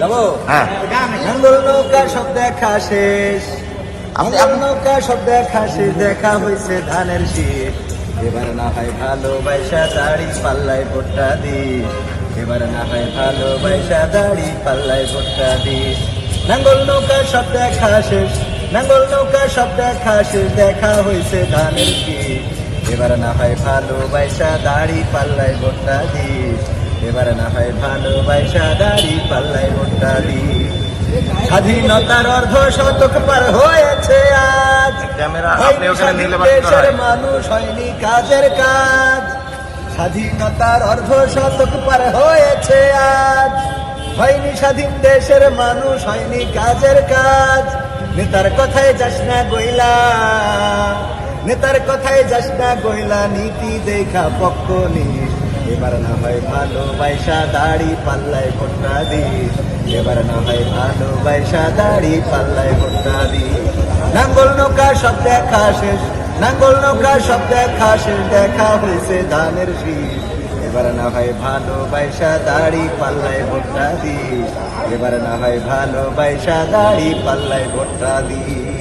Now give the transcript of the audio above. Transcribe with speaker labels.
Speaker 1: যাবো।
Speaker 2: হ্যাঁ
Speaker 1: নাঙ্গল নৌকা সব দেখা শেষ, নাঙ্গল নৌকা সব দেখা শেষ, দেখা হয়েছে ধানের শীষ। এবার না হয় ভালোবাসা দাড়ি পাল্লায় ভোটটা দিস, এবার না হয় ভালোবাসা দাড়ি পাল্লায় ভোটটা দিস। নাঙ্গল নৌকা সব দেখা শেষ, নাঙ্গল নৌকা সব দেখা শেষ, দেখা হয়েছে ধানের শীষ। এবার না হয় ভালোবাসা দাড়ি পাল্লায় ভোটটা দিস, এবার না হয় ভালোবাসা দাড়ি পাল্লায় ভোটটা দিস। স্বাধীনতার অর্ধ শতক পার হয়েছে আজ,
Speaker 2: ক্যামেরা আপনি
Speaker 1: হয়নি
Speaker 2: ওখানে
Speaker 1: স্বাধীন
Speaker 2: নিলে বাকি
Speaker 1: দেশের মানুষ, হয়নি কাজের কাজ। স্বাধীনতার অর্ধ শতক পার হয়েছে আজ, হয়নি স্বাধীন দেশের মানুষ, হয়নি কাজের কাজ। নেতার কথায় যাস না গইলা, নেতার কথায় যাস না গইলা, নীতি দেখা পক্ষ নিস। এবার না হয় ভালোবাসা দাড়ি পাল্লায় ভোটটা দিস, এবার না হয় ভালোবাসা দাড়ি পাল্লায় ভোটটা দিস। নাঙ্গল নৌকা সব দেখা শেষ, নাঙ্গল নৌকা সব দেখা শেষ, দেখা হয়েছে ধানের শীষ। এবার না হয় ভালোবাসা দাড়ি পাল্লায় ভোটটা দিস, এবার না হয় ভালোবাসা দাড়ি পাল্লায় ভোটটা দিস।